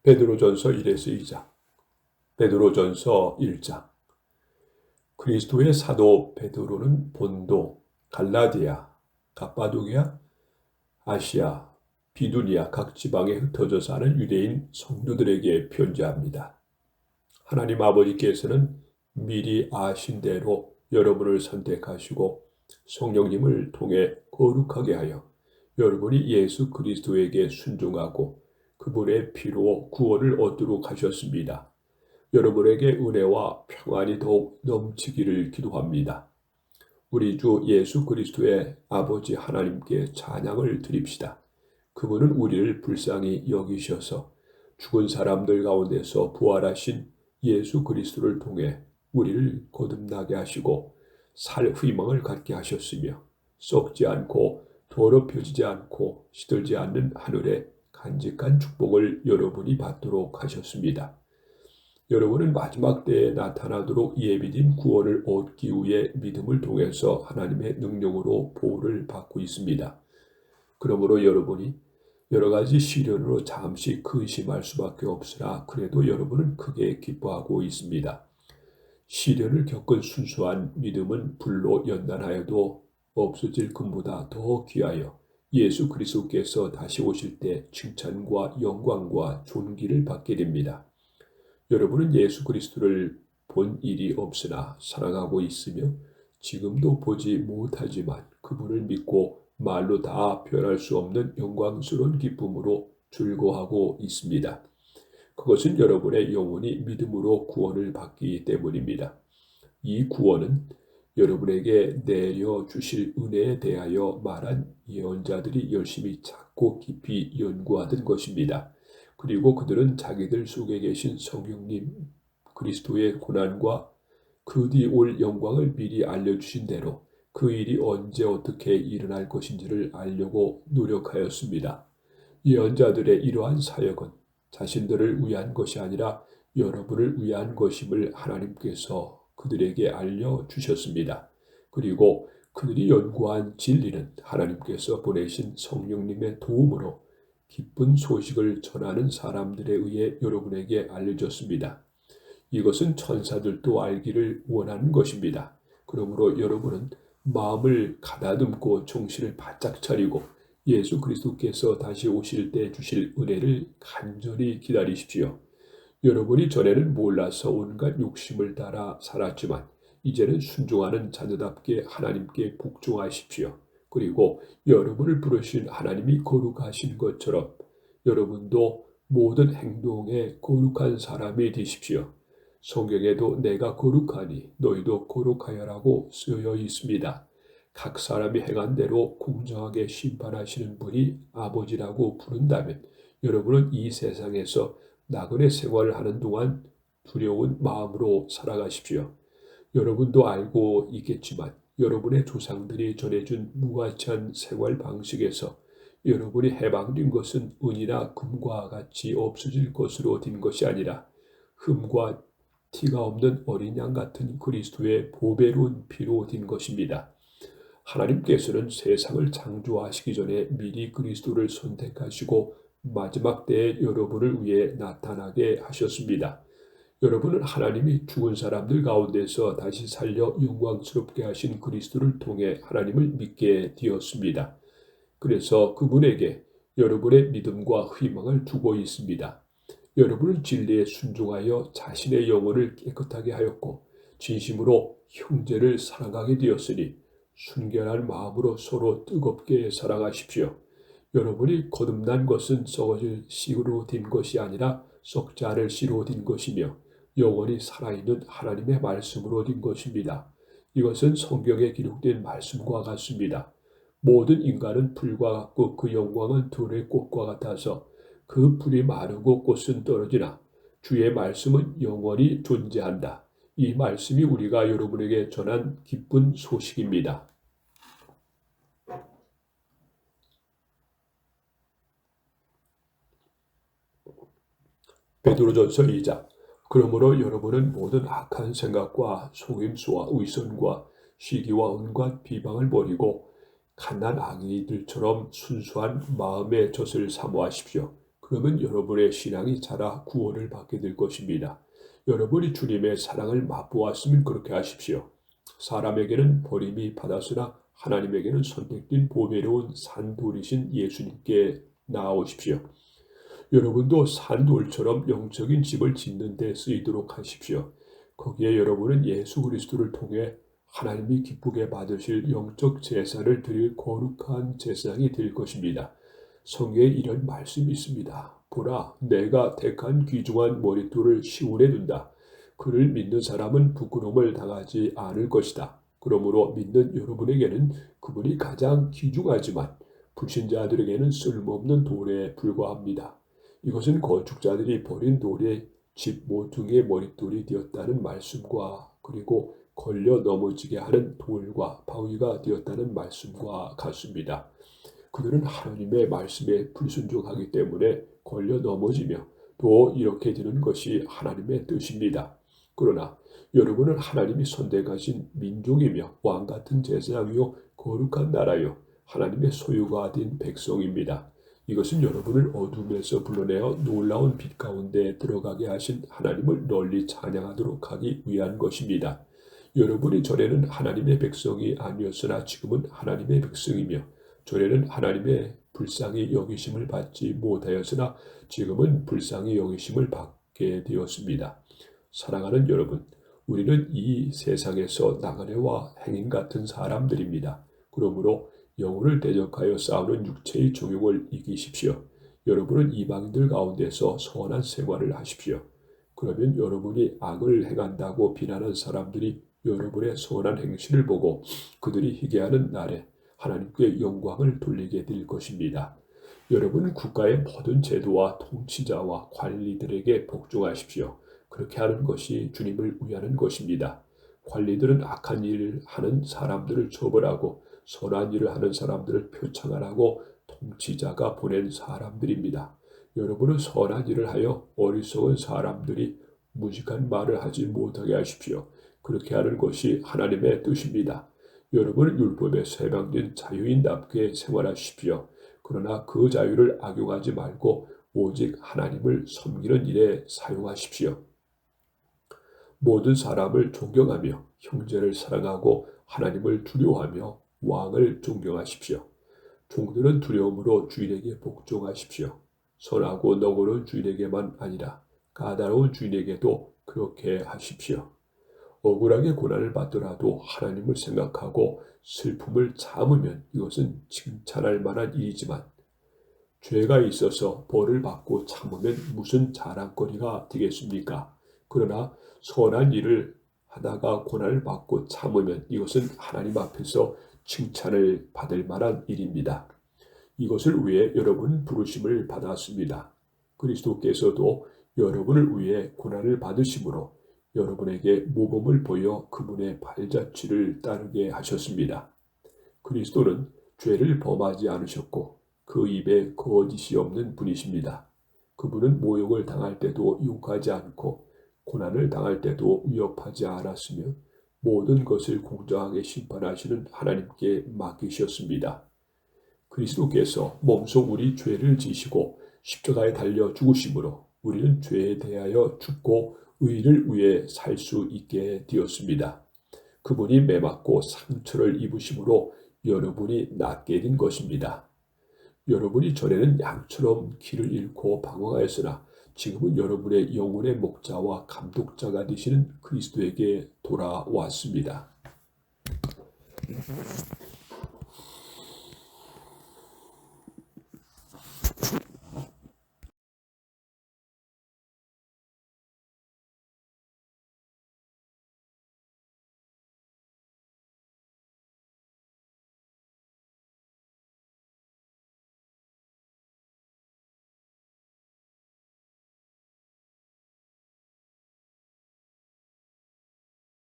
베드로전서 1에서 2장, 베드로전서 1장. 그리스도의 사도 베드로는 본도, 갈라디아, 갑바도기아, 아시아, 비두니아 각 지방에 흩어져 사는 유대인 성도들에게 편지합니다. 하나님 아버지께서는 미리 아신 대로 여러분을 선택하시고 성령님을 통해 거룩하게 하여 여러분이 예수 그리스도에게 순종하고 그분의 피로 구원을 얻도록 하셨습니다. 여러분에게 은혜와 평안이 더욱 넘치기를 기도합니다. 우리 주 예수 그리스도의 아버지 하나님께 찬양을 드립시다. 그분은 우리를 불쌍히 여기셔서 죽은 사람들 가운데서 부활하신 예수 그리스도를 통해 우리를 거듭나게 하시고 살 희망을 갖게 하셨으며 썩지 않고 더럽혀지지 않고 시들지 않는 하늘의 간직한 축복을 여러분이 받도록 하셨습니다. 여러분은 마지막 때에 나타나도록 예비된 구원을 얻기 위해 믿음을 통해서 하나님의 능력으로 보호를 받고 있습니다. 그러므로 여러분이 여러 가지 시련으로 잠시 근심할 수밖에 없으나 그래도 여러분은 크게 기뻐하고 있습니다. 시련을 겪은 순수한 믿음은 불로 연단하여도 없어질 금보다 더 귀하여 예수 그리스도께서 다시 오실 때 칭찬과 영광과 존귀를 받게 됩니다. 여러분은 예수 그리스도를 본 일이 없으나 사랑하고 있으며 지금도 보지 못하지만 그분을 믿고 말로 다 표현할 수 없는 영광스러운 기쁨으로 즐거워하고 있습니다. 그것은 여러분의 영혼이 믿음으로 구원을 받기 때문입니다. 이 구원은 여러분에게 내려주실 은혜에 대하여 말한 예언자들이 열심히 찾고 깊이 연구하던 것입니다. 그리고 그들은 자기들 속에 계신 성령님 그리스도의 고난과 그 뒤 올 영광을 미리 알려주신 대로 그 일이 언제 어떻게 일어날 것인지를 알려고 노력하였습니다. 예언자들의 이러한 사역은 자신들을 위한 것이 아니라 여러분을 위한 것임을 하나님께서 그들에게 알려주셨습니다. 그리고 그들이 연구한 진리는 하나님께서 보내신 성령님의 도움으로 기쁜 소식을 전하는 사람들에 의해 여러분에게 알려졌습니다. 이것은 천사들도 알기를 원하는 것입니다. 그러므로 여러분은 마음을 가다듬고 정신을 바짝 차리고 예수 그리스도께서 다시 오실 때 주실 은혜를 간절히 기다리십시오. 여러분이 전에는 몰라서 온갖 욕심을 따라 살았지만 이제는 순종하는 자녀답게 하나님께 복종하십시오. 그리고 여러분을 부르신 하나님이 거룩하신 것처럼 여러분도 모든 행동에 거룩한 사람이 되십시오. 성경에도 내가 거룩하니 너희도 거룩하여라고 쓰여 있습니다. 각 사람이 행한 대로 공정하게 심판하시는 분이 아버지라고 부른다면 여러분은 이 세상에서 나그네 생활을 하는 동안 두려운 마음으로 살아가십시오. 여러분도 알고 있겠지만 여러분의 조상들이 전해준 무가치한 생활 방식에서 여러분이 해방된 것은 은이나 금과 같이 없어질 것으로 된 것이 아니라 흠과 티가 없는 어린 양 같은 그리스도의 보배로운 피로 된 것입니다. 하나님께서는 세상을 창조하시기 전에 미리 그리스도를 선택하시고 마지막 때에 여러분을 위해 나타나게 하셨습니다. 여러분은 하나님이 죽은 사람들 가운데서 다시 살려 영광스럽게 하신 그리스도를 통해 하나님을 믿게 되었습니다. 그래서 그분에게 여러분의 믿음과 희망을 두고 있습니다. 여러분은 진리에 순종하여 자신의 영혼을 깨끗하게 하였고 진심으로 형제를 사랑하게 되었으니 순결한 마음으로 서로 뜨겁게 사랑하십시오. 여러분이 거듭난 것은 썩어질 씨로 된 것이 아니라 썩지 않을 씨로 된 것이며 영원히 살아있는 하나님의 말씀으로 된 것입니다. 이것은 성경에 기록된 말씀과 같습니다. 모든 인간은 풀과 같고 그 영광은 들의 꽃과 같아서 그 풀이 마르고 꽃은 떨어지나 주의 말씀은 영원히 존재한다. 이 말씀이 우리가 여러분에게 전한 기쁜 소식입니다. 베드로전서 2장. 그러므로 여러분은 모든 악한 생각과 속임수와 의선과 시기와 온갖 비방을 버리고 갓난 아기들처럼 순수한 마음의 젖을 사모하십시오. 그러면 여러분의 신앙이 자라 구원을 받게 될 것입니다. 여러분이 주님의 사랑을 맛보았으면 그렇게 하십시오. 사람에게는 버림이 받았으나 하나님에게는 선택된 보배로운 산돌이신 예수님께 나아오십시오. 여러분도 산돌처럼 영적인 집을 짓는 데 쓰이도록 하십시오. 거기에 여러분은 예수 그리스도를 통해 하나님이 기쁘게 받으실 영적 제사를 드릴 거룩한 제사장이 될 것입니다. 성경에 이런 말씀이 있습니다. 보라, 내가 택한 귀중한 머릿돌을 시온에 둔다. 그를 믿는 사람은 부끄러움을 당하지 않을 것이다. 그러므로 믿는 여러분에게는 그분이 가장 귀중하지만 불신자들에게는 쓸모없는 돌에 불과합니다. 이것은 건축자들이 버린 돌에 집 모퉁이의 머릿돌이 되었다는 말씀과 그리고 걸려 넘어지게 하는 돌과 바위가 되었다는 말씀과 같습니다. 그들은 하나님의 말씀에 불순종하기 때문에 걸려 넘어지며 또 이렇게 되는 것이 하나님의 뜻입니다. 그러나 여러분은 하나님이 선택하신 민족이며 왕같은 제사장이요 거룩한 나라요 하나님의 소유가 된 백성입니다. 이것은 여러분을 어둠에서 불러내어 놀라운 빛 가운데 들어가게 하신 하나님을 널리 찬양하도록 하기 위한 것입니다. 여러분이 전에는 하나님의 백성이 아니었으나 지금은 하나님의 백성이며 전에는 하나님의 불쌍히 여기심을 받지 못하였으나 지금은 불쌍히 여기심을 받게 되었습니다. 사랑하는 여러분, 우리는 이 세상에서 나그네와 행인 같은 사람들입니다. 그러므로 영혼을 대적하여 싸우는 육체의 종욕을 이기십시오. 여러분은 이방인들 가운데서 선한 생활을 하십시오. 그러면 여러분이 악을 행한다고 비난한 사람들이 여러분의 선한 행실을 보고 그들이 희귀하는 날에 하나님께 영광을 돌리게 될 것입니다. 여러분 국가의 모든 제도와 통치자와 관리들에게 복종하십시오. 그렇게 하는 것이 주님을 위하는 것입니다. 관리들은 악한 일을 하는 사람들을 처벌하고 선한 일을 하는 사람들을 표창하라고 통치자가 보낸 사람들입니다. 여러분은 선한 일을 하여 어리석은 사람들이 무식한 말을 하지 못하게 하십시오. 그렇게 하는 것이 하나님의 뜻입니다. 여러분은 율법에 세방된 자유인답게 생활하십시오. 그러나 그 자유를 악용하지 말고 오직 하나님을 섬기는 일에 사용하십시오. 모든 사람을 존경하며 형제를 사랑하고 하나님을 두려워하며 왕을 존경하십시오. 종들은 두려움으로 주인에게 복종하십시오. 선하고 너그러운 주인에게만 아니라 까다로운 주인에게도 그렇게 하십시오. 억울하게 고난을 받더라도 하나님을 생각하고 슬픔을 참으면 이것은 칭찬할 만한 일이지만 죄가 있어서 벌을 받고 참으면 무슨 자랑거리가 되겠습니까? 그러나 선한 일을 하다가 고난을 받고 참으면 이것은 하나님 앞에서 칭찬을 받을 만한 일입니다. 이것을 위해 여러분 부르심을 받았습니다. 그리스도께서도 여러분을 위해 고난을 받으심으로 여러분에게 모범을 보여 그분의 발자취를 따르게 하셨습니다. 그리스도는 죄를 범하지 않으셨고 그 입에 거짓이 없는 분이십니다. 그분은 모욕을 당할 때도 욕하지 않고 고난을 당할 때도 위협하지 않았으며 모든 것을 공정하게 심판하시는 하나님께 맡기셨습니다. 그리스도께서 몸속 우리 죄를 지시고 십자가에 달려 죽으심으로 우리는 죄에 대하여 죽고 의를 위해 살 수 있게 되었습니다. 그분이 매맞고 상처를 입으심으로 여러분이 낫게 된 것입니다. 여러분이 전에는 양처럼 길을 잃고 방황하였으나 지금은 여러분의 영혼의 목자와 감독자가 되시는 그리스도에게 돌아왔습니다.